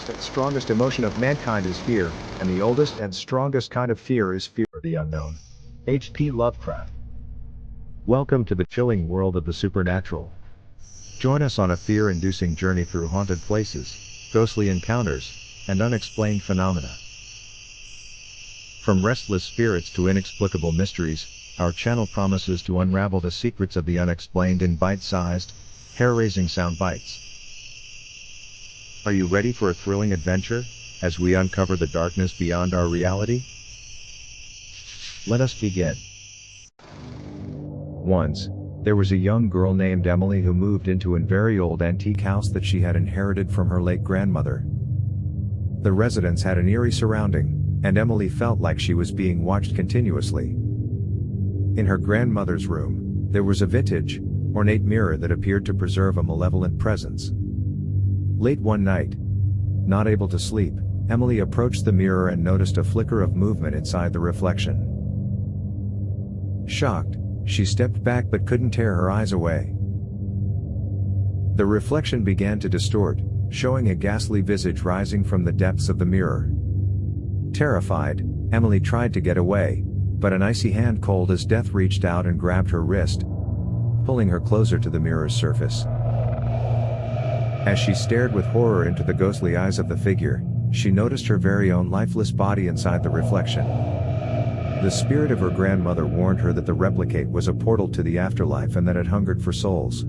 oldest and strongest emotion of mankind is fear, and the oldest and strongest kind of fear is fear of the unknown. H.P. Lovecraft. Welcome to the chilling world of the supernatural. Join us on a fear-inducing journey through haunted places, ghostly encounters, and unexplained phenomena. From restless spirits to inexplicable mysteries, our channel promises to unravel the secrets of the unexplained in bite-sized, hair-raising sound bites. Are you ready for a thrilling adventure, as we uncover the darkness beyond our reality? Let us begin. Once, there was a young girl named Emily who moved into a very old antique house that she had inherited from her late grandmother. The residence had an eerie surrounding, and Emily felt like she was being watched continuously. In her grandmother's room, there was a vintage, ornate mirror that appeared to preserve a malevolent presence. Late one night, not able to sleep, Emily approached the mirror and noticed a flicker of movement inside the reflection. Shocked, she stepped back but couldn't tear her eyes away. The reflection began to distort, showing a ghastly visage rising from the depths of the mirror. Terrified, Emily tried to get away, but an icy hand cold as death reached out and grabbed her wrist, pulling her closer to the mirror's surface. As she stared with horror into the ghostly eyes of the figure, she noticed her very own lifeless body inside the reflection. The spirit of her grandmother warned her that the replicate was a portal to the afterlife and that it hungered for souls.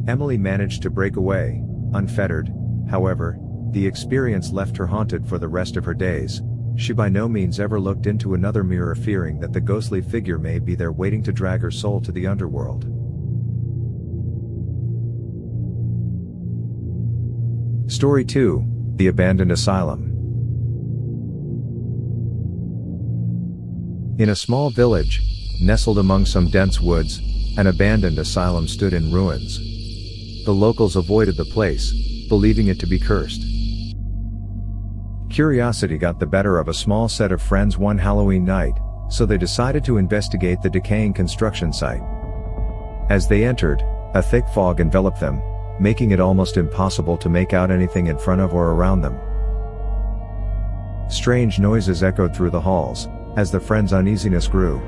Emily managed to break away, unfettered. However, the experience left her haunted for the rest of her days. She by no means ever looked into another mirror, fearing that the ghostly figure may be there waiting to drag her soul to the underworld. Story 2: The Abandoned Asylum. In a small village, nestled among some dense woods, an abandoned asylum stood in ruins. The locals avoided the place, believing it to be cursed. Curiosity got the better of a small set of friends one Halloween night, so they decided to investigate the decaying construction site. As they entered, a thick fog enveloped them, making it almost impossible to make out anything in front of or around them. Strange noises echoed through the halls, as the friends' uneasiness grew.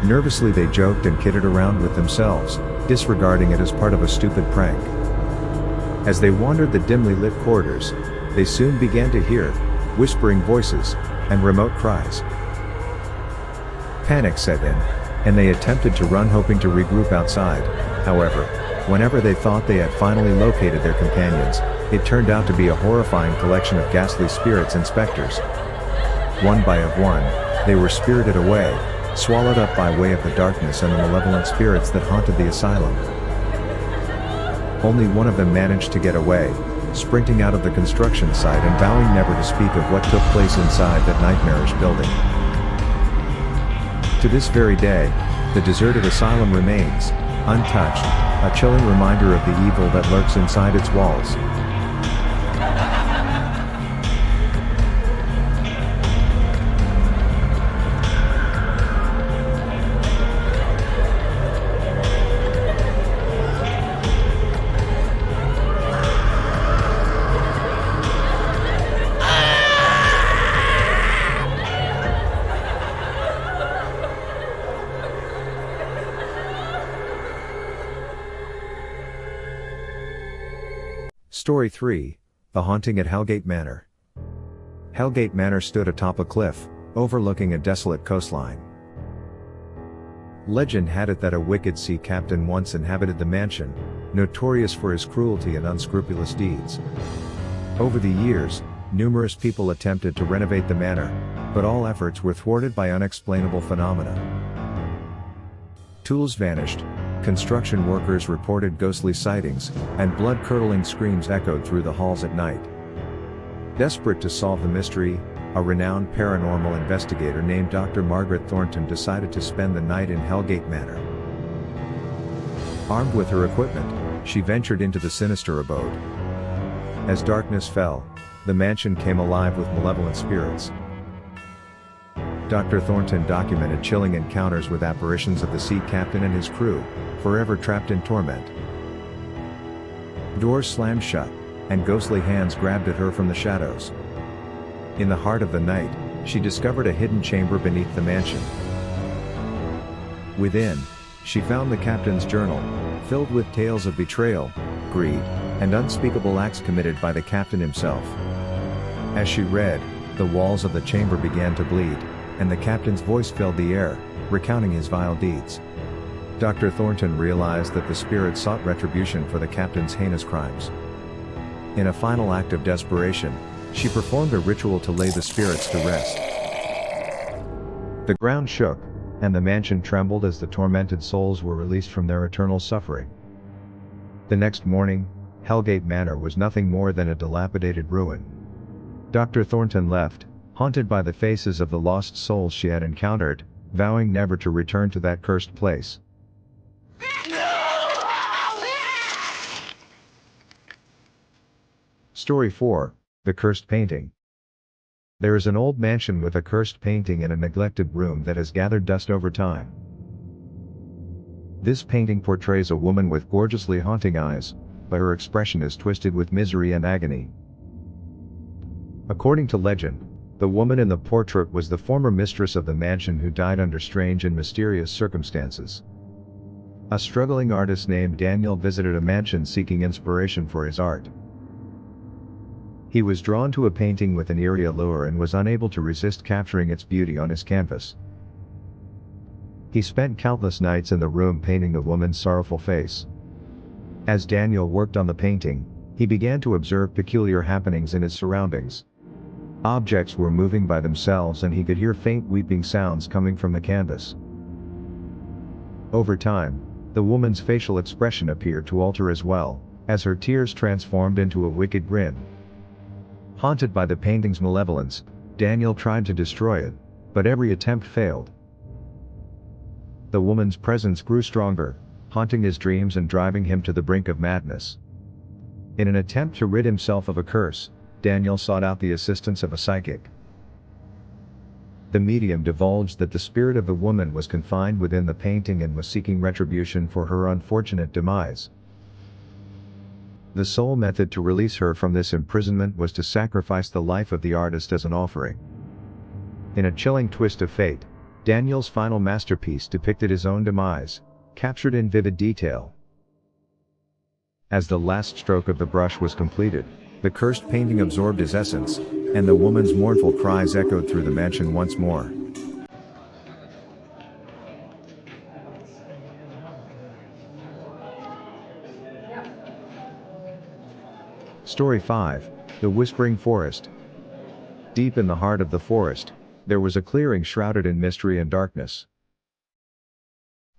Nervously they joked and kidded around with themselves, disregarding it as part of a stupid prank. As they wandered the dimly lit corridors, they soon began to hear whispering voices and remote cries. Panic set in, and they attempted to run, hoping to regroup outside. However, whenever they thought they had finally located their companions, it turned out to be a horrifying collection of ghastly spirits and specters. One by one, they were spirited away, swallowed up by way of the darkness and the malevolent spirits that haunted the asylum. Only one of them managed to get away, sprinting out of the construction site and vowing never to speak of what took place inside that nightmarish building. To this very day, the deserted asylum remains, untouched, a chilling reminder of the evil that lurks inside its walls. Story 3: The Haunting at Hellgate Manor. Hellgate Manor stood atop a cliff, overlooking a desolate coastline. Legend had it that a wicked sea captain once inhabited the mansion, notorious for his cruelty and unscrupulous deeds. Over the years, numerous people attempted to renovate the manor, but all efforts were thwarted by unexplainable phenomena. Tools vanished, construction workers reported ghostly sightings, and blood-curdling screams echoed through the halls at night. Desperate to solve the mystery, a renowned paranormal investigator named Dr. Margaret Thornton decided to spend the night in Hellgate Manor. Armed with her equipment, she ventured into the sinister abode. As darkness fell, the mansion came alive with malevolent spirits. Dr. Thornton documented chilling encounters with apparitions of the sea captain and his crew, forever trapped in torment. Doors slammed shut, and ghostly hands grabbed at her from the shadows. In the heart of the night, she discovered a hidden chamber beneath the mansion. Within, she found the captain's journal, filled with tales of betrayal, greed, and unspeakable acts committed by the captain himself. As she read, the walls of the chamber began to bleed, and the captain's voice filled the air, recounting his vile deeds. Dr. Thornton realized that the spirit sought retribution for the captain's heinous crimes. In a final act of desperation, she performed a ritual to lay the spirits to rest. The ground shook, and the mansion trembled as the tormented souls were released from their eternal suffering. The next morning, Hellgate Manor was nothing more than a dilapidated ruin. Dr. Thornton left, haunted by the faces of the lost souls she had encountered, vowing never to return to that cursed place. Story 4, The Cursed Painting. There is an old mansion with a cursed painting in a neglected room that has gathered dust over time. This painting portrays a woman with gorgeously haunting eyes, but her expression is twisted with misery and agony. According to legend, the woman in the portrait was the former mistress of the mansion who died under strange and mysterious circumstances. A struggling artist named Daniel visited a mansion seeking inspiration for his art. He was drawn to a painting with an eerie allure and was unable to resist capturing its beauty on his canvas. He spent countless nights in the room painting the woman's sorrowful face. As Daniel worked on the painting, he began to observe peculiar happenings in his surroundings. Objects were moving by themselves and he could hear faint weeping sounds coming from the canvas. Over time, the woman's facial expression appeared to alter as well, as her tears transformed into a wicked grin. Haunted by the painting's malevolence, Daniel tried to destroy it, but every attempt failed. The woman's presence grew stronger, haunting his dreams and driving him to the brink of madness. In an attempt to rid himself of a curse, Daniel sought out the assistance of a psychic. The medium divulged that the spirit of the woman was confined within the painting and was seeking retribution for her unfortunate demise. The sole method to release her from this imprisonment was to sacrifice the life of the artist as an offering. In a chilling twist of fate, Daniel's final masterpiece depicted his own demise, captured in vivid detail. As the last stroke of the brush was completed, the cursed painting absorbed his essence, and the woman's mournful cries echoed through the mansion once more. Story 5, The Whispering Forest. Deep in the heart of the forest, there was a clearing shrouded in mystery and darkness.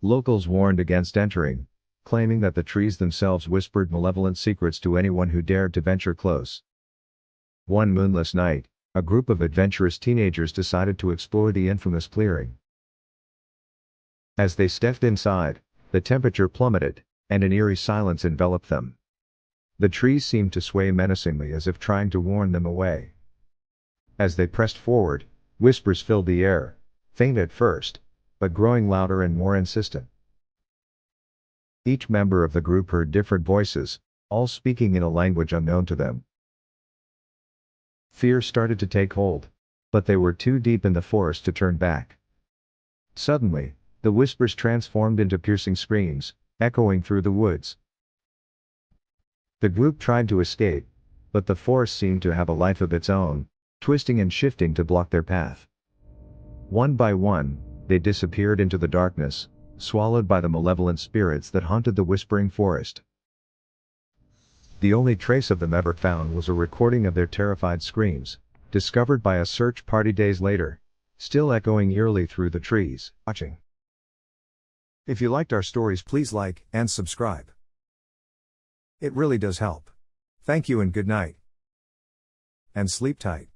Locals warned against entering, claiming that the trees themselves whispered malevolent secrets to anyone who dared to venture close. One moonless night, a group of adventurous teenagers decided to explore the infamous clearing. As they stepped inside, the temperature plummeted, and an eerie silence enveloped them. The trees seemed to sway menacingly as if trying to warn them away. As they pressed forward, whispers filled the air, faint at first, but growing louder and more insistent. Each member of the group heard different voices, all speaking in a language unknown to them. Fear started to take hold, but they were too deep in the forest to turn back. Suddenly, the whispers transformed into piercing screams, echoing through the woods. The group tried to escape, but the forest seemed to have a life of its own, twisting and shifting to block their path. One by one, they disappeared into the darkness, swallowed by the malevolent spirits that haunted the whispering forest. The only trace of them ever found was a recording of their terrified screams, discovered by a search party days later, still echoing eerily through the trees. If you liked our stories, please like and subscribe. It really does help. Thank you and good night. And sleep tight.